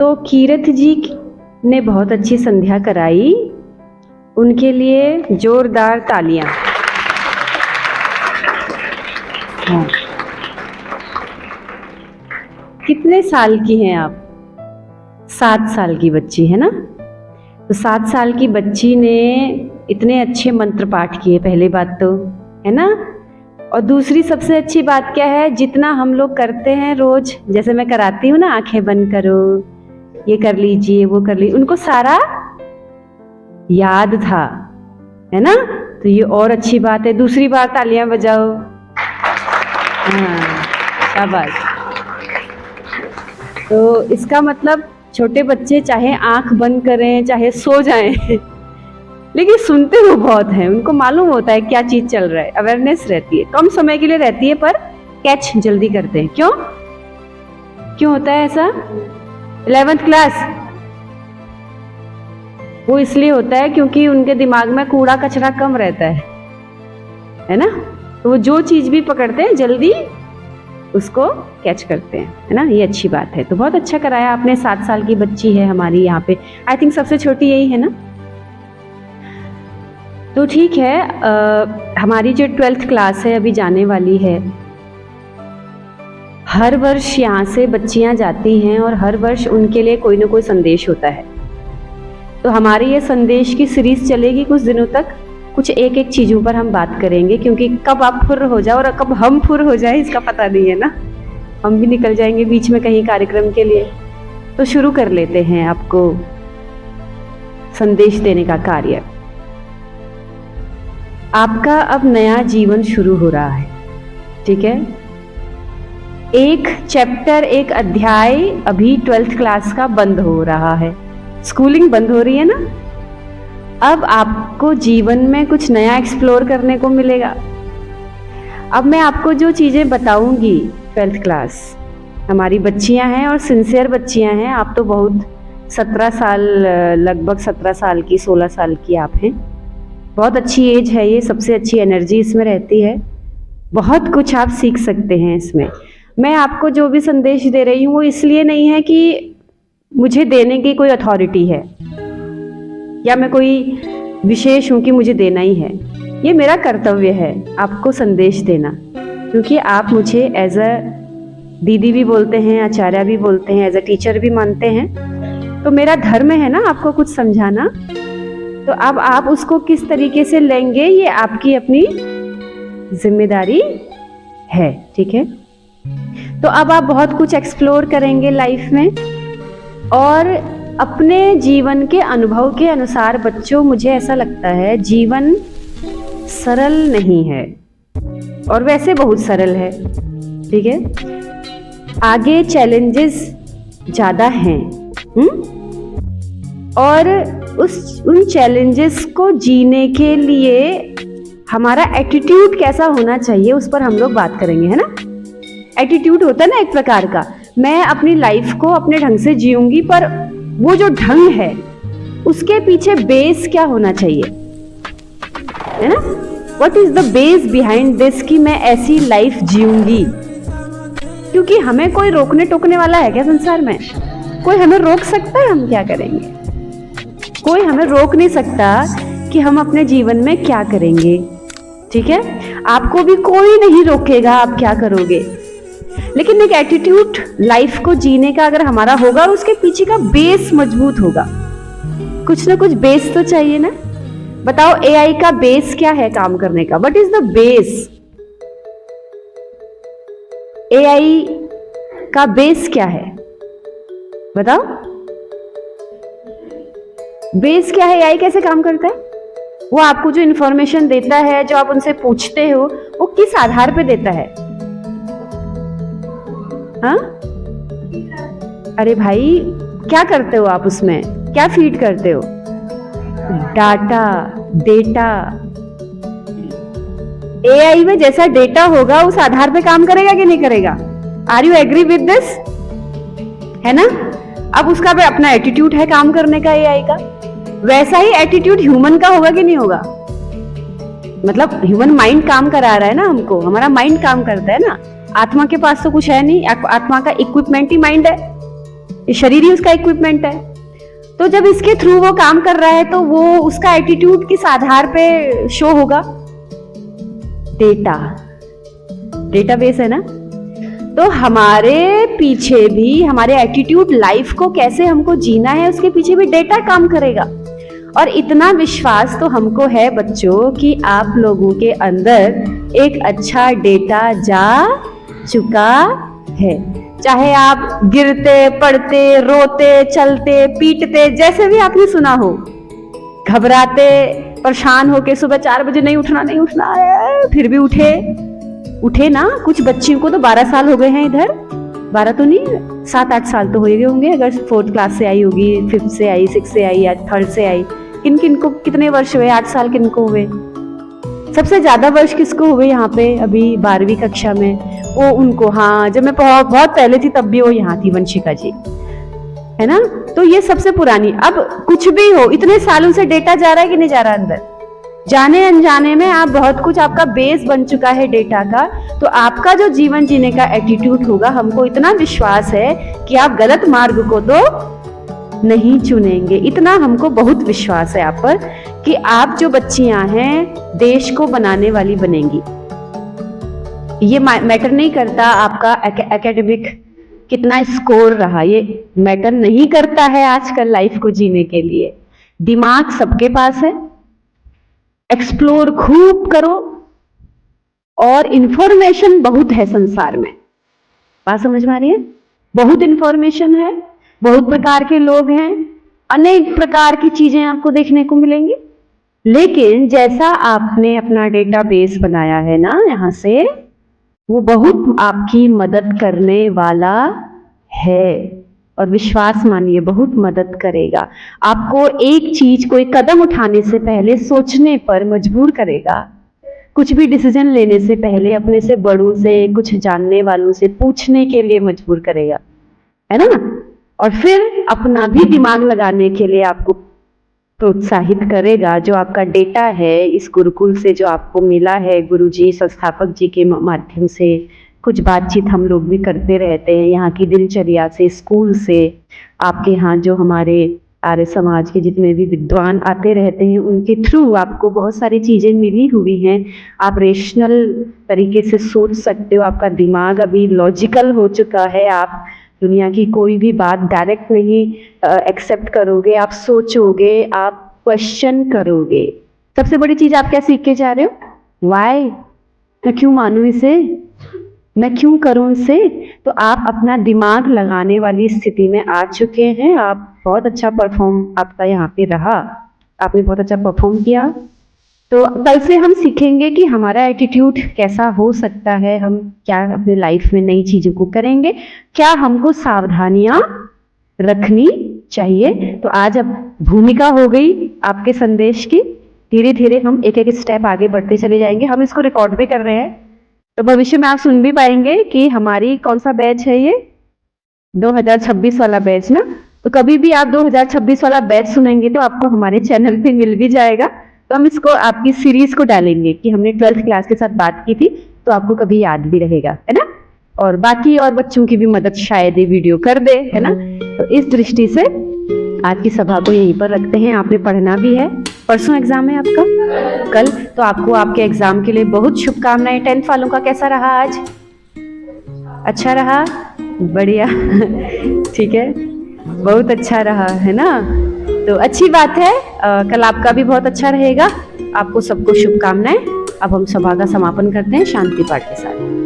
तो कीरत जी ने बहुत अच्छी संध्या कराई, उनके लिए जोरदार तालियां। हाँ। कितने साल की हैं आप? 7 साल की बच्ची है ना। तो 7 साल की बच्ची ने इतने अच्छे मंत्र पाठ किए, पहली बात तो है ना। और दूसरी सबसे अच्छी बात क्या है, जितना हम लोग करते हैं रोज, जैसे मैं कराती हूँ ना, आंखें बंद करो, ये कर लीजिए, वो कर लीजिए, उनको सारा याद था, है ना। तो ये और अच्छी बात है। दूसरी बार तालियां बजाओ। हाँ, शाबाश। तो इसका मतलब छोटे बच्चे चाहे आंख बंद करें, चाहे सो जाएं, लेकिन सुनते वो बहुत हैं, उनको मालूम होता है क्या चीज चल रहा है, अवेयरनेस रहती है, कम समय के लिए रहती है पर कैच जल्दी करते हैं। क्यों क्यों होता है ऐसा? 11th क्लास वो इसलिए होता है क्योंकि उनके दिमाग में कूड़ा कचरा कम रहता है ना। तो वो जो चीज भी पकड़ते हैं जल्दी उसको कैच करते हैं, है ना। ये अच्छी बात है। तो बहुत अच्छा कराया आपने। 7 साल की बच्ची है हमारी यहाँ पे, आई थिंक सबसे छोटी यही है ना। तो ठीक है, हमारी जो 12th क्लास है अभी जाने वाली है। हर वर्ष यहाँ से बच्चियां जाती हैं और हर वर्ष उनके लिए कोई ना कोई संदेश होता है। तो हमारी ये संदेश की सीरीज चलेगी कुछ दिनों तक। कुछ एक एक चीजों पर हम बात करेंगे, क्योंकि कब आप फुर्र हो जाओ और कब हम फुर्र हो जाए इसका पता नहीं है ना। हम भी निकल जाएंगे बीच में कहीं कार्यक्रम के लिए। तो शुरू कर लेते हैं आपको संदेश देने का कार्य। आपका अब नया जीवन शुरू हो रहा है, ठीक है। एक चैप्टर, एक अध्याय अभी 12th क्लास का बंद हो रहा है, स्कूलिंग बंद हो रही है ना। अब आपको जीवन में कुछ नया एक्सप्लोर करने को मिलेगा। अब मैं आपको जो चीजें बताऊंगी, 12th क्लास हमारी बच्चियां हैं और सिंसियर बच्चियां हैं। आप तो बहुत 17 साल, लगभग 17 साल की, 16 साल की आप हैं। बहुत अच्छी एज है ये, सबसे अच्छी एनर्जी इसमें रहती है। बहुत कुछ आप सीख सकते हैं इसमें। मैं आपको जो भी संदेश दे रही हूँ वो इसलिए नहीं है कि मुझे देने की कोई अथॉरिटी है या मैं कोई विशेष हूँ कि मुझे देना ही है। ये मेरा कर्तव्य है आपको संदेश देना, क्योंकि आप मुझे एज अ दीदी भी बोलते हैं, आचार्य भी बोलते हैं, एज अ टीचर भी मानते हैं। तो मेरा धर्म है ना आपको कुछ समझाना। तो अब आप उसको किस तरीके से लेंगे ये आपकी अपनी जिम्मेदारी है, ठीक है। तो अब आप बहुत कुछ एक्सप्लोर करेंगे लाइफ में, और अपने जीवन के अनुभव के अनुसार बच्चों, मुझे ऐसा लगता है जीवन सरल नहीं है, और वैसे बहुत सरल है, ठीक है। आगे चैलेंजेस ज़्यादा हैं, और उन चैलेंजेस को जीने के लिए हमारा एटीट्यूड कैसा होना चाहिए उस पर हम लोग बात करेंगे, है ना। एटीट्यूड होता है ना एक प्रकार का, मैं अपनी लाइफ को अपने ढंग से जीऊंगी, पर वो जो ढंग है उसके पीछे बेस क्या होना चाहिए, है ना। What is the base behind this कि मैं ऐसी लाइफ जीऊंगी। क्योंकि हमें कोई रोकने टोकने वाला है क्या संसार में? कोई हमें रोक सकता है? हम क्या करेंगे? कोई हमें रोक नहीं सकता कि हम अपने जीवन में क्या करेंगे, ठीक है। आपको भी कोई नहीं रोकेगा आप क्या करोगे, लेकिन एक एटीट्यूड लाइफ को जीने का अगर हमारा होगा और उसके पीछे का बेस मजबूत होगा। कुछ ना कुछ बेस तो चाहिए ना। बताओ एआई का बेस क्या है काम करने का? What is the base? AI का बेस क्या है बताओ? बेस क्या है? एआई कैसे काम करता है? वो आपको जो इंफॉर्मेशन देता है, जो आप उनसे पूछते हो, वो किस आधार पे देता है? हाँ, अरे भाई क्या करते हो आप उसमें? क्या फीड करते हो? Data, data. एआई में जैसा डेटा होगा उस आधार पे काम करेगा कि नहीं करेगा? Are you agree with this? है ना। अब उसका भी अपना एटीट्यूड है काम करने का एआई का। वैसा ही एटीट्यूड ह्यूमन का होगा कि नहीं होगा? मतलब ह्यूमन माइंड काम करा रहा है ना हमको, हमारा माइंड काम करता है ना। आत्मा के पास तो कुछ है नहीं, आत्मा का इक्विपमेंट ही माइंड है। ये शरीर ही उसका इक्विपमेंट है। तो जब इसके थ्रू वो काम कर रहा है तो वो उसका एटीट्यूड किस आधार पे शो होगा? डेटाबेस है ना। तो हमारे पीछे भी, हमारे एटीट्यूड, लाइफ को कैसे हमको जीना है, उसके पीछे भी डेटा काम करेगा। और इतना विश्वास तो हमको है बच्चों कि आप लोगों के अंदर एक अच्छा डेटा जा चुका है। चाहे आप गिरते, पड़ते, रोते, चलते, पीटते, जैसे भी आपने सुना हो, घबराते, परेशान होके सुबह 4 बजे नहीं उठना है, फिर भी उठे ना। कुछ बच्चियों को तो 12 साल हो गए हैं इधर, 12 तो नहीं, 7-8 साल तो हो गए होंगे। अगर 4th क्लास से आई होगी, 5th से आई, 6th से आई या 3rd से आई, किन को कितने वर्ष हुए? 8 साल किन को हुए? सबसे ज्यादा वर्ष किसको हुए यहाँ पे अभी 12वीं कक्षा में? वो उनको, हाँ, जब मैं बहुत पहले थी तब भी वो यहाँ थी, वंशिका जी, है ना। तो ये सबसे पुरानी। अब कुछ भी हो, इतने सालों से डेटा जा रहा है कि नहीं जा रहा अंदर? जाने अनजाने में आप बहुत कुछ, आपका बेस बन चुका है डेटा का। तो आपका जो जीवन जीने का एटीट्यूड होगा, हमको इतना विश्वास है कि आप गलत मार्ग को तो नहीं चुनेंगे। इतना हमको बहुत विश्वास है आप पर कि आप जो बच्चियां हैं देश को बनाने वाली बनेंगी। ये मैटर नहीं करता आपका एकेडमिक कितना स्कोर रहा, ये मैटर नहीं करता है आजकल लाइफ को जीने के लिए। दिमाग सबके पास है, एक्सप्लोर खूब करो, और इंफॉर्मेशन बहुत है संसार में। बात समझ में आ रही है? बहुत इंफॉर्मेशन है, बहुत प्रकार के लोग हैं, अनेक प्रकार की चीजें आपको देखने को मिलेंगी। लेकिन जैसा आपने अपना डेटाबेस बनाया है ना यहाँ से, वो बहुत आपकी मदद करने वाला है। और विश्वास मानिए, बहुत मदद करेगा आपको। एक चीज, कोई कदम उठाने से पहले सोचने पर मजबूर करेगा। कुछ भी डिसीजन लेने से पहले अपने से बड़ों से, कुछ जानने वालों से पूछने के लिए मजबूर करेगा, है ना। और फिर अपना भी दिमाग लगाने के लिए आपको प्रोत्साहित करेगा। जो आपका डेटा है इस गुरुकुल से जो आपको मिला है, गुरुजी, संस्थापक जी के माध्यम से कुछ बातचीत हम लोग भी करते रहते हैं, यहाँ की दिनचर्या से, स्कूल से, आपके यहाँ जो हमारे आर्य समाज के जितने भी विद्वान आते रहते हैं, उनके थ्रू आपको बहुत सारी चीज़ें मिली हुई हैं। आप रेशनल तरीके से सोच सकते हो, आपका दिमाग अभी लॉजिकल हो चुका है। आप दुनिया की कोई भी बात डायरेक्ट नहीं एक्सेप्ट करोगे, आप सोचोगे, आप क्वेश्चन करोगे। सबसे बड़ी चीज़ आप क्या सीख के जा रहे हो? वाई, मैं क्यों मानूं इसे, मैं क्यों करूं इसे। तो आप अपना दिमाग लगाने वाली स्थिति में आ चुके हैं। आप बहुत अच्छा परफॉर्म आपका यहाँ पे रहा, आपने बहुत अच्छा परफॉर्म किया। तो कल से हम सीखेंगे कि हमारा एटीट्यूड कैसा हो सकता है, हम क्या अपने लाइफ में नई चीज़ों को करेंगे, क्या हमको सावधानियां रखनी चाहिए। तो आज अब भूमिका हो गई आपके संदेश की। धीरे धीरे हम एक एक स्टेप आगे बढ़ते चले जाएंगे। हम इसको रिकॉर्ड भी कर रहे हैं, तो भविष्य में आप सुन भी पाएंगे कि हमारी कौन सा बैच है ये, 2026 वाला बैच ना। तो कभी भी आप 2026 वाला बैच सुनेंगे तो आपको हमारे चैनल पे मिल भी जाएगा। तो हम इसको आपकी सीरीज को डालेंगे कि हमने 12th क्लास के साथ बात की थी, तो आपको कभी याद भी रहेगा, है ना। और बाकी और बच्चों की भी मदद शायद ये वीडियो कर दे, है ना। तो इस दृष्टि से आज की सभा को यहीं पर रखते हैं। आपने पढ़ना भी है, परसों एग्जाम है आपका, कल। तो आपको आपके एग्जाम के लिए बहुत शुभकामनाएं। 10th वालों का कैसा रहा आज? अच्छा रहा, बढ़िया ठीक है, बहुत अच्छा रहा, है ना। तो अच्छी बात है, कल आपका भी बहुत अच्छा रहेगा। आपको सबको शुभकामनाएं। अब हम सभा का समापन करते हैं शांति पाठ के साथ।